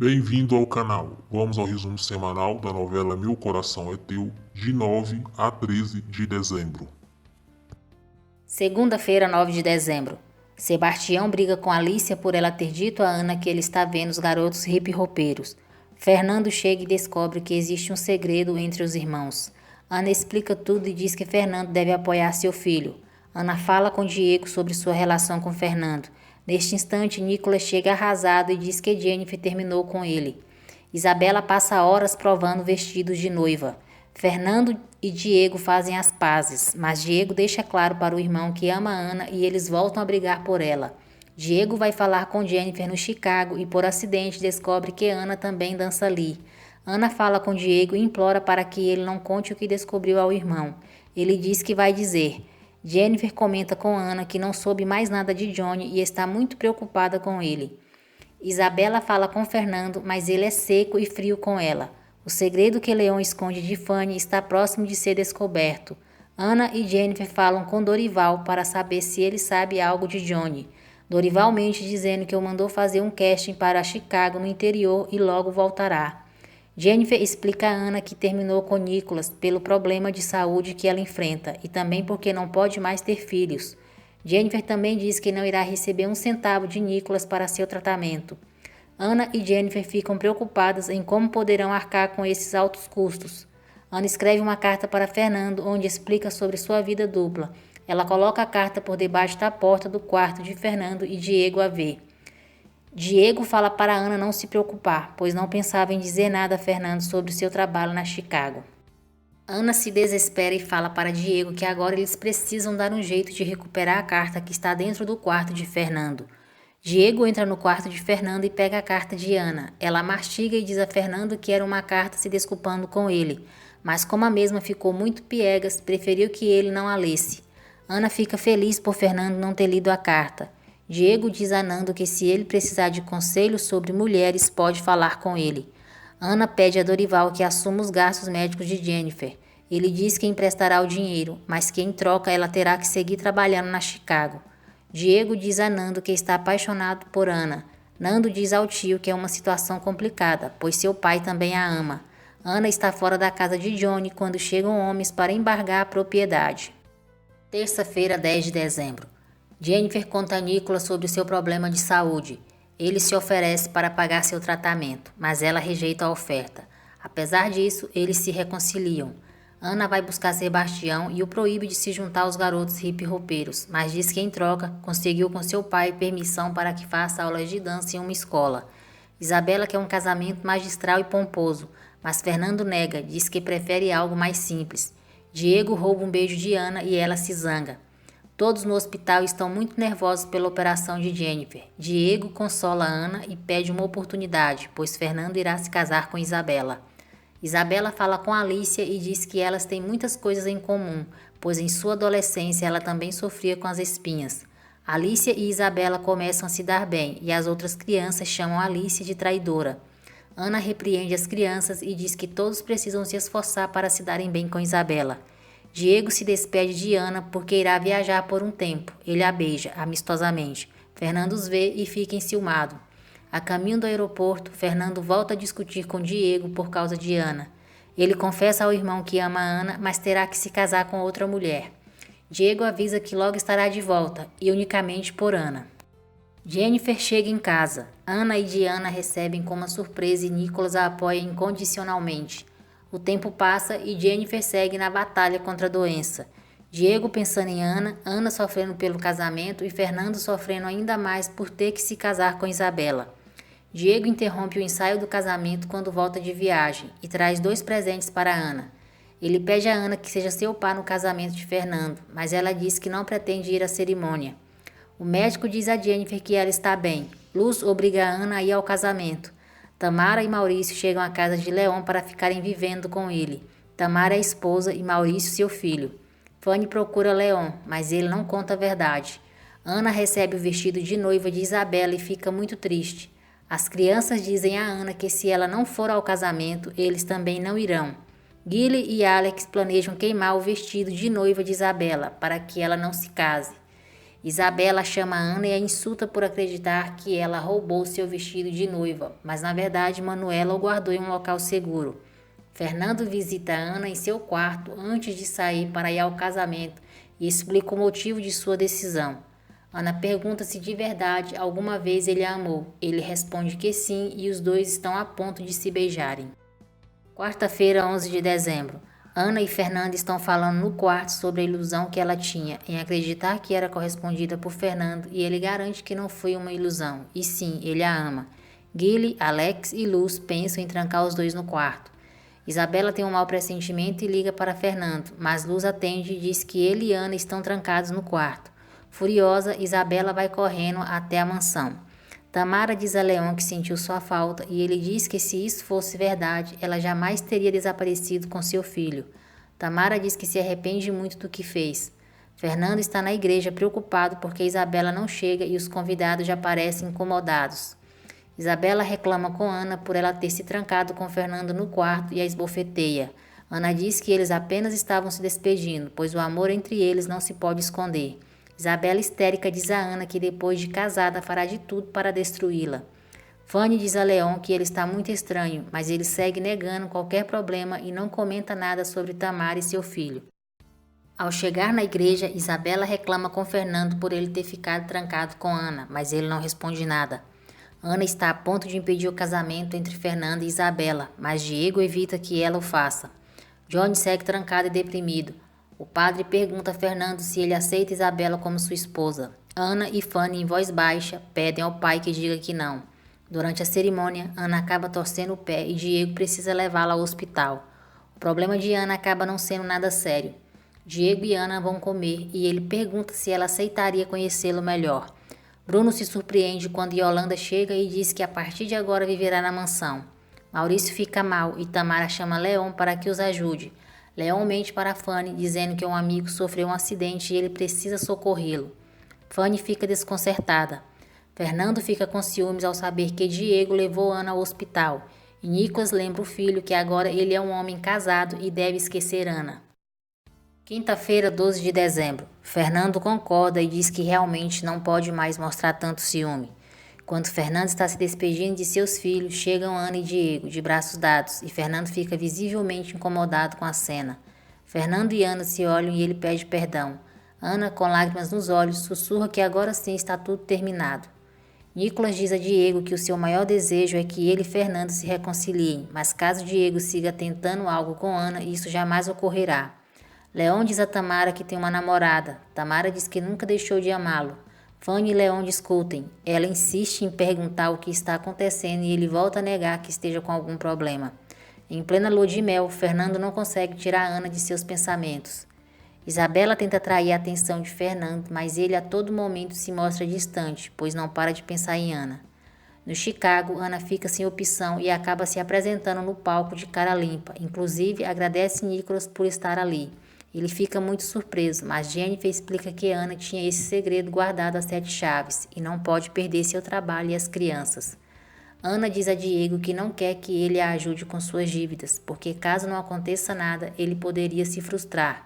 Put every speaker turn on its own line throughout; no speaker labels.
Bem-vindo ao canal. Vamos ao resumo semanal da novela Meu Coração é Teu, de 9 a 13 de dezembro.
Segunda-feira, 9 de dezembro. Sebastião briga com Alicia por ela ter dito a Ana que ele está vendo os garotos hip-hopeiros. Fernando chega e descobre que existe um segredo entre os irmãos. Ana explica tudo e diz que Fernando deve apoiar seu filho. Ana fala com Diego sobre sua relação com Fernando. Neste instante, Nicolas chega arrasado e diz que Jennifer terminou com ele. Isabela passa horas provando vestidos de noiva. Fernando e Diego fazem as pazes, mas Diego deixa claro para o irmão que ama Ana e eles voltam a brigar por ela. Diego vai falar com Jennifer no Chicago e por acidente descobre que Ana também dança ali. Ana fala com Diego e implora para que ele não conte o que descobriu ao irmão. Ele diz que vai dizer. Jennifer comenta com Ana que não soube mais nada de Johnny e está muito preocupada com ele. Isabela fala com Fernando, mas ele é seco e frio com ela. O segredo que Leon esconde de Fanny está próximo de ser descoberto. Ana e Jennifer falam com Dorival para saber se ele sabe algo de Johnny. Dorival mente dizendo que o mandou fazer um casting para Chicago no interior e logo voltará. Jennifer explica a Ana que terminou com Nicholas pelo problema de saúde que ela enfrenta e também porque não pode mais ter filhos. Jennifer também diz que não irá receber um centavo de Nicholas para seu tratamento. Ana e Jennifer ficam preocupadas em como poderão arcar com esses altos custos. Ana escreve uma carta para Fernando onde explica sobre sua vida dupla. Ela coloca a carta por debaixo da porta do quarto de Fernando e Diego a vê. Diego fala para Ana não se preocupar, pois não pensava em dizer nada a Fernando sobre seu trabalho na Chicago. Ana se desespera e fala para Diego que agora eles precisam dar um jeito de recuperar a carta que está dentro do quarto de Fernando. Diego entra no quarto de Fernando e pega a carta de Ana. Ela mastiga e diz a Fernando que era uma carta se desculpando com ele, mas como a mesma ficou muito piegas, preferiu que ele não a lesse. Ana fica feliz por Fernando não ter lido a carta. Diego diz a Nando que se ele precisar de conselhos sobre mulheres, pode falar com ele. Ana pede a Dorival que assuma os gastos médicos de Jennifer. Ele diz que emprestará o dinheiro, mas que em troca ela terá que seguir trabalhando na Chicago. Diego diz a Nando que está apaixonado por Ana. Nando diz ao tio que é uma situação complicada, pois seu pai também a ama. Ana está fora da casa de Johnny quando chegam homens para embargar a propriedade. Terça-feira, 10 de dezembro. Jennifer conta a Nicholas sobre seu problema de saúde. Ele se oferece para pagar seu tratamento, mas ela rejeita a oferta. Apesar disso, eles se reconciliam. Ana vai buscar Sebastião e o proíbe de se juntar aos garotos hip-hopeiros, mas diz que em troca conseguiu com seu pai permissão para que faça aulas de dança em uma escola. Isabela quer um casamento magistral e pomposo, mas Fernando nega, diz que prefere algo mais simples. Diego rouba um beijo de Ana e ela se zanga. Todos no hospital estão muito nervosos pela operação de Jennifer. Diego consola Ana e pede uma oportunidade, pois Fernando irá se casar com Isabela. Isabela fala com Alicia e diz que elas têm muitas coisas em comum, pois em sua adolescência ela também sofria com as espinhas. Alicia e Isabela começam a se dar bem e as outras crianças chamam Alicia de traidora. Ana repreende as crianças e diz que todos precisam se esforçar para se darem bem com Isabela. Diego se despede de Ana porque irá viajar por um tempo. Ele a beija, amistosamente. Fernando os vê e fica enciumado. A caminho do aeroporto, Fernando volta a discutir com Diego por causa de Ana. Ele confessa ao irmão que ama Ana, mas terá que se casar com outra mulher. Diego avisa que logo estará de volta, e unicamente por Ana. Jennifer chega em casa. Ana e Diana recebem como uma surpresa e Nicholas a apoia incondicionalmente. O tempo passa e Jennifer segue na batalha contra a doença. Diego pensando em Ana, Ana sofrendo pelo casamento e Fernando sofrendo ainda mais por ter que se casar com Isabela. Diego interrompe o ensaio do casamento quando volta de viagem e traz 2 presentes para Ana. Ele pede a Ana que seja seu par no casamento de Fernando, mas ela diz que não pretende ir à cerimônia. O médico diz a Jennifer que ela está bem. Luz obriga a Ana a ir ao casamento. Tamara e Maurício chegam à casa de Leon para ficarem vivendo com ele. Tamara é a esposa e Maurício seu filho. Fanny procura Leon, mas ele não conta a verdade. Ana recebe o vestido de noiva de Isabela e fica muito triste. As crianças dizem a Ana que se ela não for ao casamento, eles também não irão. Gilly e Alex planejam queimar o vestido de noiva de Isabela para que ela não se case. Isabela chama Ana e a insulta por acreditar que ela roubou seu vestido de noiva, mas na verdade Manuela o guardou em um local seguro. Fernando visita Ana em seu quarto antes de sair para ir ao casamento e explica o motivo de sua decisão. Ana pergunta se de verdade alguma vez ele a amou. Ele responde que sim e os dois estão a ponto de se beijarem. Quarta-feira, 11 de dezembro. Ana e Fernando estão falando no quarto sobre a ilusão que ela tinha em acreditar que era correspondida por Fernando e ele garante que não foi uma ilusão, e sim, ele a ama. Guile, Alex e Luz pensam em trancar os dois no quarto. Isabela tem um mau pressentimento e liga para Fernando, mas Luz atende e diz que ele e Ana estão trancados no quarto. Furiosa, Isabela vai correndo até a mansão. Tamara diz a Leon que sentiu sua falta e ele diz que se isso fosse verdade, ela jamais teria desaparecido com seu filho. Tamara diz que se arrepende muito do que fez. Fernando está na igreja preocupado porque Isabela não chega e os convidados já parecem incomodados. Isabela reclama com Ana por ela ter se trancado com Fernando no quarto e a esbofeteia. Ana diz que eles apenas estavam se despedindo, pois o amor entre eles não se pode esconder. Isabela histérica diz a Ana que depois de casada fará de tudo para destruí-la. Fanny diz a Leon que ele está muito estranho, mas ele segue negando qualquer problema e não comenta nada sobre Tamara e seu filho. Ao chegar na igreja, Isabela reclama com Fernando por ele ter ficado trancado com Ana, mas ele não responde nada. Ana está a ponto de impedir o casamento entre Fernando e Isabela, mas Diego evita que ela o faça. Johnny segue trancado e deprimido. O padre pergunta a Fernando se ele aceita Isabela como sua esposa. Ana e Fanny, em voz baixa, pedem ao pai que diga que não. Durante a cerimônia, Ana acaba torcendo o pé e Diego precisa levá-la ao hospital. O problema de Ana acaba não sendo nada sério. Diego e Ana vão comer e ele pergunta se ela aceitaria conhecê-lo melhor. Bruno se surpreende quando Yolanda chega e diz que a partir de agora viverá na mansão. Maurício fica mal e Tamara chama Leon para que os ajude. Leon mente para Fanny, dizendo que um amigo sofreu um acidente e ele precisa socorrê-lo. Fanny fica desconcertada. Fernando fica com ciúmes ao saber que Diego levou Ana ao hospital. E Nicolas lembra o filho que agora ele é um homem casado e deve esquecer Ana. Quinta-feira, 12 de dezembro. Fernando concorda e diz que realmente não pode mais mostrar tanto ciúme. Quando Fernando está se despedindo de seus filhos, chegam Ana e Diego, de braços dados, e Fernando fica visivelmente incomodado com a cena. Fernando e Ana se olham e ele pede perdão. Ana, com lágrimas nos olhos, sussurra que agora sim está tudo terminado. Nicolas diz a Diego que o seu maior desejo é que ele e Fernando se reconciliem, mas caso Diego siga tentando algo com Ana, isso jamais ocorrerá. Leon diz a Tamara que tem uma namorada. Tamara diz que nunca deixou de amá-lo. Fanny e Leon discutem. Ela insiste em perguntar o que está acontecendo e ele volta a negar que esteja com algum problema. Em plena lua de mel, Fernando não consegue tirar Ana de seus pensamentos. Isabela tenta atrair a atenção de Fernando, mas ele a todo momento se mostra distante, pois não para de pensar em Ana. No Chicago, Ana fica sem opção e acaba se apresentando no palco de cara limpa. Inclusive, agradece Nicholas por estar ali. Ele fica muito surpreso, mas Jennifer explica que Ana tinha esse segredo guardado a 7 chaves e não pode perder seu trabalho e as crianças. Ana diz a Diego que não quer que ele a ajude com suas dívidas, porque caso não aconteça nada, ele poderia se frustrar.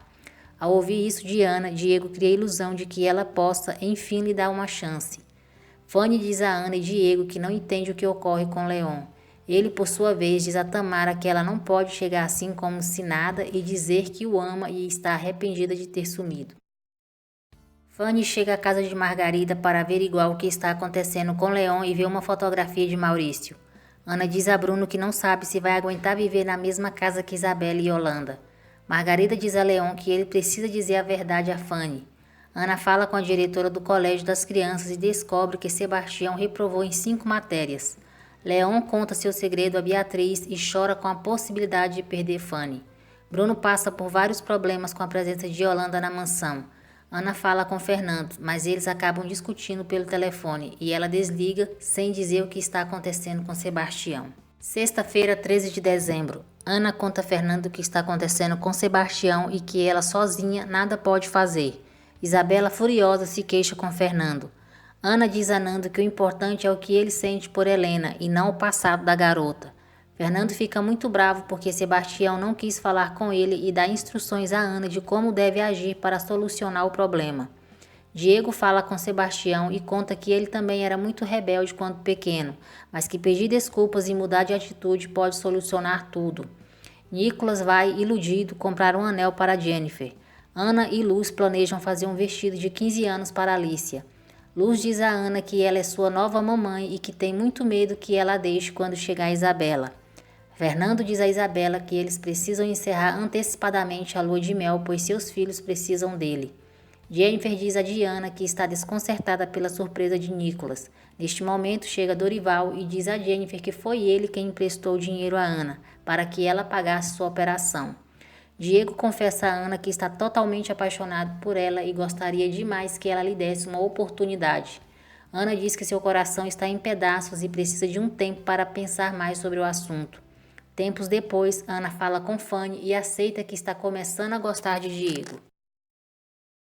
Ao ouvir isso de Ana, Diego cria a ilusão de que ela possa, enfim, lhe dar uma chance. Fanny diz a Ana e Diego que não entende o que ocorre com Leon. Ele, por sua vez, diz a Tamara que ela não pode chegar assim como se nada e dizer que o ama e está arrependida de ter sumido. Fanny chega à casa de Margarida para averiguar o que está acontecendo com Leon e vê uma fotografia de Maurício. Ana diz a Bruno que não sabe se vai aguentar viver na mesma casa que Isabela e Yolanda. Margarida diz a Leon que ele precisa dizer a verdade a Fanny. Ana fala com a diretora do colégio das crianças e descobre que Sebastião reprovou em 5 matérias. Leon conta seu segredo a Beatriz e chora com a possibilidade de perder Fanny. Bruno passa por vários problemas com a presença de Yolanda na mansão. Ana fala com Fernando, mas eles acabam discutindo pelo telefone e ela desliga sem dizer o que está acontecendo com Sebastião. Sexta-feira, 13 de dezembro. Ana conta a Fernando o que está acontecendo com Sebastião e que ela sozinha nada pode fazer. Isabela, furiosa, se queixa com Fernando. Ana diz a Nando que o importante é o que ele sente por Helena e não o passado da garota. Fernando fica muito bravo porque Sebastião não quis falar com ele e dá instruções a Ana de como deve agir para solucionar o problema. Diego fala com Sebastião e conta que ele também era muito rebelde quando pequeno, mas que pedir desculpas e mudar de atitude pode solucionar tudo. Nicholas vai, iludido, comprar um anel para Jennifer. Ana e Luz planejam fazer um vestido de 15 anos para Alicia. Luz diz a Ana que ela é sua nova mamãe e que tem muito medo que ela a deixe quando chegar Isabela. Fernando diz a Isabela que eles precisam encerrar antecipadamente a lua de mel, pois seus filhos precisam dele. Jennifer diz a Diana que está desconcertada pela surpresa de Nicholas. Neste momento chega Dorival e diz a Jennifer que foi ele quem emprestou dinheiro a Ana, para que ela pagasse sua operação. Diego confessa a Ana que está totalmente apaixonado por ela e gostaria demais que ela lhe desse uma oportunidade. Ana diz que seu coração está em pedaços e precisa de um tempo para pensar mais sobre o assunto. Tempos depois, Ana fala com Fanny e aceita que está começando a gostar de Diego.